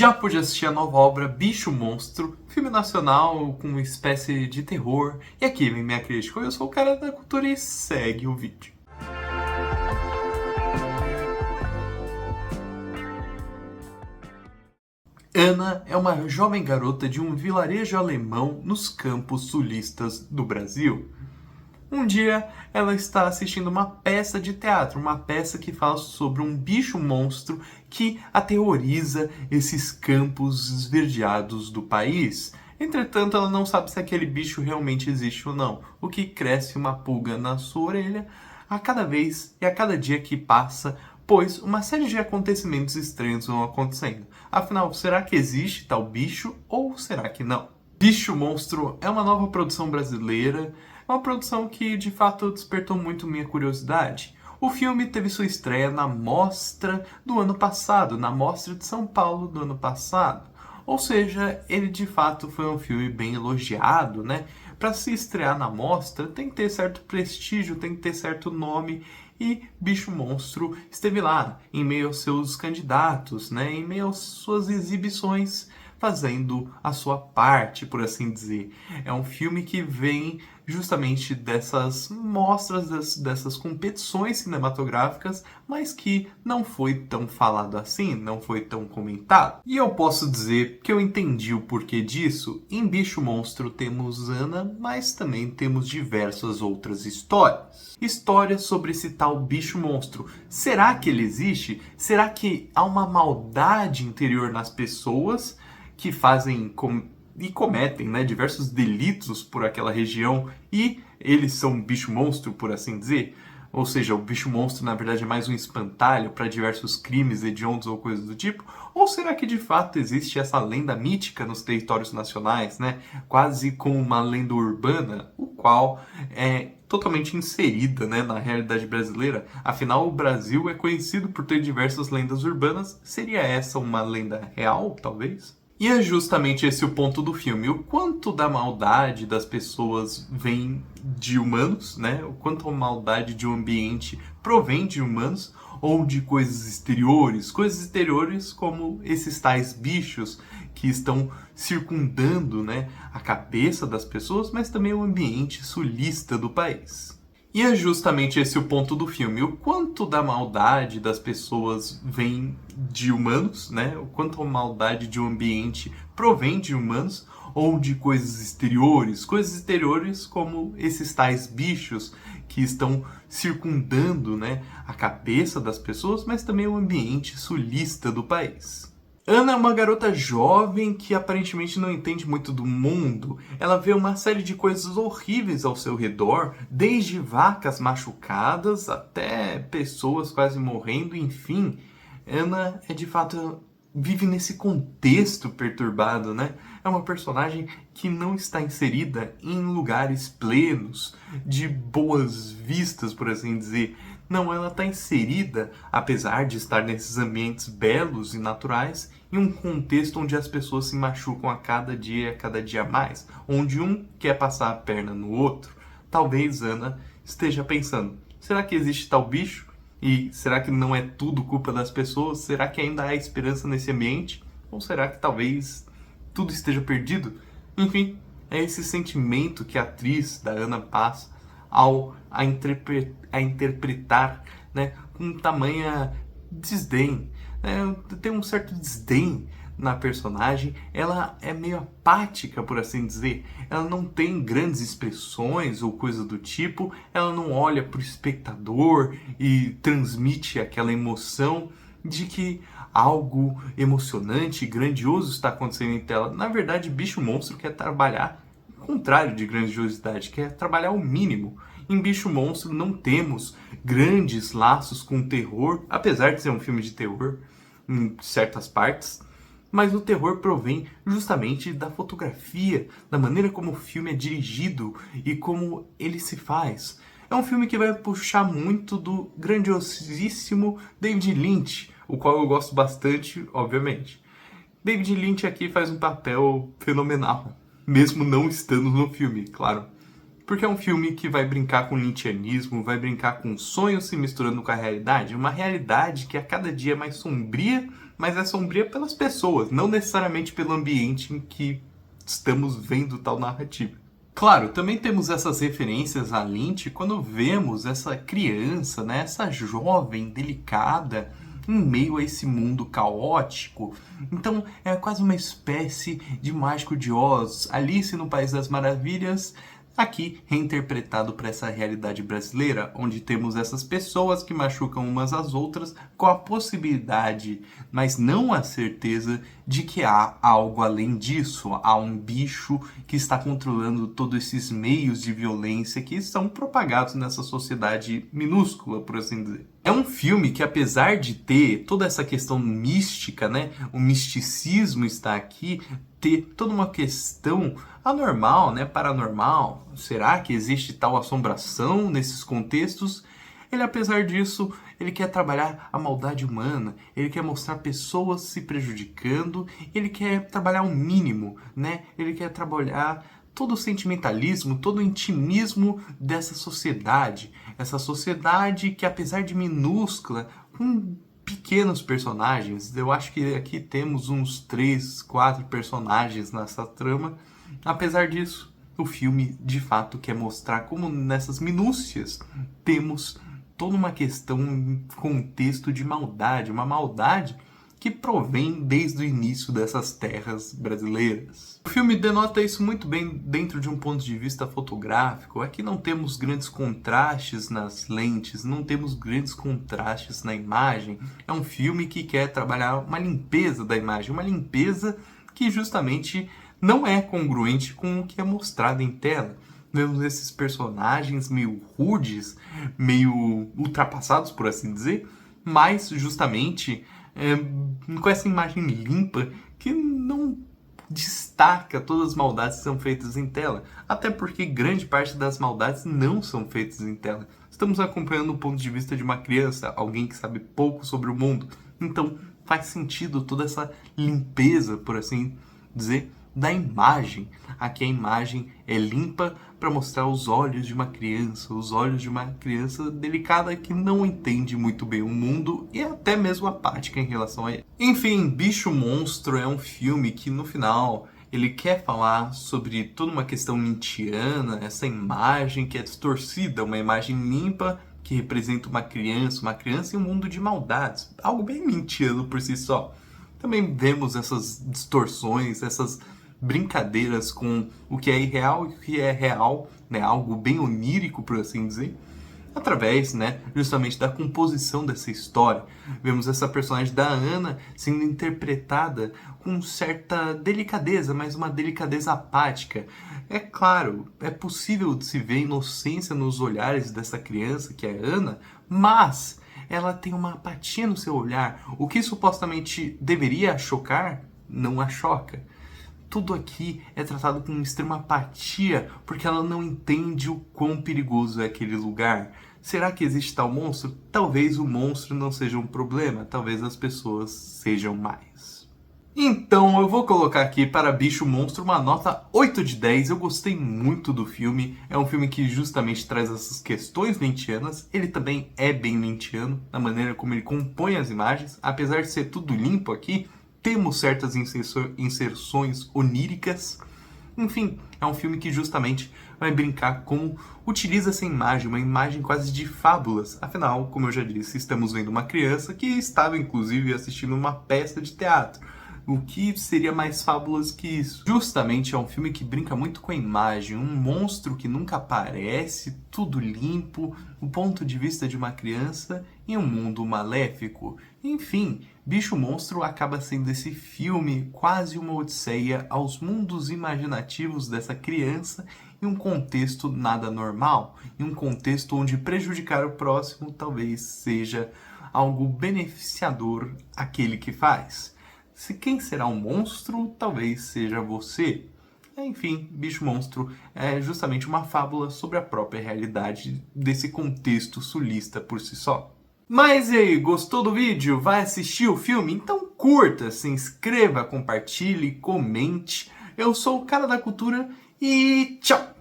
Já pude assistir a nova obra Bicho Monstro, filme nacional com uma espécie de terror. E aqui vem minha crítica. Eu sou o cara da cultura e segue o vídeo. Ana é uma jovem garota de um vilarejo alemão nos campos sulistas do Brasil. Um dia, ela está assistindo uma peça de teatro, uma peça que fala sobre um bicho monstro que aterroriza esses campos esverdeados do país. Entretanto, ela não sabe se aquele bicho realmente existe ou não, o que cresce uma pulga na sua orelha a cada vez e a cada dia que passa, pois uma série de acontecimentos estranhos vão acontecendo. Afinal, será que existe tal bicho ou será que não? Bicho Monstro é uma nova produção brasileira, uma produção que de fato despertou muito minha curiosidade. O filme teve sua estreia na Mostra do ano passado, na Mostra de São Paulo do ano passado. Ou seja, ele de fato foi um filme bem elogiado, né? Para se estrear na Mostra tem que ter certo prestígio, tem que ter certo nome. E Bicho Monstro esteve lá, em meio aos seus candidatos, né? Em meio às suas exibições, fazendo a sua parte, por assim dizer. É um filme que vem justamente dessas mostras, dessas competições cinematográficas, mas que não foi tão falado assim, não foi tão comentado. E eu posso dizer que eu entendi o porquê disso. Em Bicho Monstro temos Ana, mas também temos diversas outras histórias. Histórias sobre esse tal bicho monstro. Será que ele existe? Será que há uma maldade interior nas pessoas que fazem e cometem, né, diversos delitos por aquela região e eles são um bicho monstro, por assim dizer? Ou seja, o bicho monstro na verdade é mais um espantalho para diversos crimes hediondos ou coisas do tipo? Ou será que de fato existe essa lenda mítica nos territórios nacionais, né? Quase como uma lenda urbana, o qual é totalmente inserida, né, na realidade brasileira. Afinal, o Brasil é conhecido por ter diversas lendas urbanas. Seria essa uma lenda real, talvez? E é justamente esse o ponto do filme. O quanto da maldade das pessoas vem de humanos, né? O quanto a maldade de um ambiente provém de humanos ou de coisas exteriores. Coisas exteriores como esses tais bichos que estão circundando, né, a cabeça das pessoas, mas também o ambiente sulista do país. E é justamente esse o ponto do filme. O quanto da maldade das pessoas vem de humanos, né? O quanto a maldade de um ambiente provém de humanos ou de coisas exteriores. Coisas exteriores como esses tais bichos que estão circundando, né, a cabeça das pessoas, mas também o ambiente sulista do país. Ana é uma garota jovem que aparentemente não entende muito do mundo. Ela vê uma série de coisas horríveis ao seu redor, desde vacas machucadas até pessoas quase morrendo, enfim. Ana é de fato vive nesse contexto perturbado, né? É uma personagem que não está inserida em lugares plenos, de boas vistas, por assim dizer. Não, ela está inserida, apesar de estar nesses ambientes belos e naturais, em um contexto onde as pessoas se machucam a cada dia mais, onde um quer passar a perna no outro. Talvez Ana esteja pensando, será que existe tal bicho? E será que não é tudo culpa das pessoas? Será que ainda há esperança nesse ambiente? Ou será que talvez tudo esteja perdido? Enfim, é esse sentimento que a atriz da Ana passa ao interpretar, né, com tamanha desdém. Tem um certo desdém na personagem, ela é meio apática, por assim dizer. Ela não tem grandes expressões ou coisa do tipo, ela não olha para o espectador e transmite aquela emoção de que algo emocionante e grandioso está acontecendo em tela. Na verdade, Bicho Monstro quer trabalhar o contrário de grandiosidade, quer trabalhar o mínimo. Em Bicho Monstro não temos grandes laços com terror, apesar de ser um filme de terror em certas partes, mas o terror provém justamente da fotografia, da maneira como o filme é dirigido e como ele se faz. É um filme que vai puxar muito do grandiosíssimo David Lynch, o qual eu gosto bastante, obviamente. David Lynch aqui faz um papel fenomenal, mesmo não estando no filme, claro. Porque é um filme que vai brincar com o lynchianismo, vai brincar com sonhos se misturando com a realidade, uma realidade que a cada dia é mais sombria mas é sombria pelas pessoas, não necessariamente pelo ambiente em que estamos vendo tal narrativa. Claro, também temos essas referências a Lynch quando vemos essa criança, né, essa jovem delicada em meio a esse mundo caótico. Então é quase uma espécie de Mágico de Oz, Alice no País das Maravilhas, aqui reinterpretado para essa realidade brasileira, onde temos essas pessoas que machucam umas às outras com a possibilidade, mas não a certeza, de que há algo além disso, há um bicho que está controlando todos esses meios de violência que são propagados nessa sociedade minúscula, por assim dizer. É um filme que, apesar de ter toda essa questão mística, né, o misticismo está aqui, ter toda uma questão anormal, né, paranormal. Será que existe tal assombração nesses contextos? Ele, apesar disso, ele quer trabalhar a maldade humana, ele quer mostrar pessoas se prejudicando, ele quer trabalhar o mínimo, né? Ele quer trabalhar todo o sentimentalismo, todo o intimismo dessa sociedade. Essa sociedade que, apesar de minúscula, com pequenos personagens, eu acho que aqui temos uns 3, 4 personagens nessa trama. Apesar disso, o filme de fato quer mostrar como nessas minúcias temos toda uma questão, um contexto de maldade, uma maldade que provém desde o início dessas terras brasileiras. O filme denota isso muito bem dentro de um ponto de vista fotográfico. Aqui não temos grandes contrastes nas lentes, não temos grandes contrastes na imagem. É um filme que quer trabalhar uma limpeza da imagem, uma limpeza que justamente não é congruente com o que é mostrado em tela. Vemos esses personagens meio rudes, meio ultrapassados, por assim dizer, mas justamente com essa imagem limpa que não destaca todas as maldades que são feitas em tela. Até porque grande parte das maldades não são feitas em tela. Estamos acompanhando o ponto de vista de uma criança, alguém que sabe pouco sobre o mundo. Então faz sentido toda essa limpeza, por assim dizer, da imagem. Aqui a imagem é limpa para mostrar os olhos de uma criança delicada que não entende muito bem o mundo e até mesmo apática em relação a ele. Enfim, Bicho Monstro é um filme que no final ele quer falar sobre toda uma questão lynchiana, essa imagem que é distorcida, uma imagem limpa que representa uma criança em um mundo de maldades, algo bem lynchiano por si só. Também vemos essas distorções, essas brincadeiras com o que é irreal e o que é real, né? Algo bem onírico, por assim dizer, através, né, justamente da composição dessa história. Vemos essa personagem da Ana sendo interpretada com certa delicadeza, mas uma delicadeza apática. É claro, é possível de se ver inocência nos olhares dessa criança, que é a Ana, mas ela tem uma apatia no seu olhar. O que supostamente deveria a chocar, não a choca. Tudo aqui é tratado com extrema apatia, porque ela não entende o quão perigoso é aquele lugar. Será que existe tal monstro? Talvez o monstro não seja um problema, talvez as pessoas sejam mais. Então eu vou colocar aqui para Bicho Monstro uma nota 8 de 10. Eu gostei muito do filme. É um filme que justamente traz essas questões lynchianas. Ele também é bem lynchiano na maneira como ele compõe as imagens. Apesar de ser tudo limpo aqui, temos certas inserções oníricas. Enfim, é um filme que justamente vai brincar como utiliza essa imagem, uma imagem quase de fábulas. Afinal, como eu já disse, estamos vendo uma criança que estava inclusive assistindo uma peça de teatro. O que seria mais fábulas que isso? Justamente é um filme que brinca muito com a imagem, um monstro que nunca aparece, tudo limpo, o ponto de vista de uma criança em um mundo maléfico. Enfim, Bicho Monstro acaba sendo esse filme quase uma odisseia aos mundos imaginativos dessa criança em um contexto nada normal, em um contexto onde prejudicar o próximo talvez seja algo beneficiador àquele que faz. Se quem será um monstro, talvez seja você. Enfim, Bicho Monstro é justamente uma fábula sobre a própria realidade desse contexto sulista por si só. Mas e aí, gostou do vídeo? Vai assistir o filme? Então curta, se inscreva, compartilhe, comente. Eu sou o Cara da Cultura e tchau!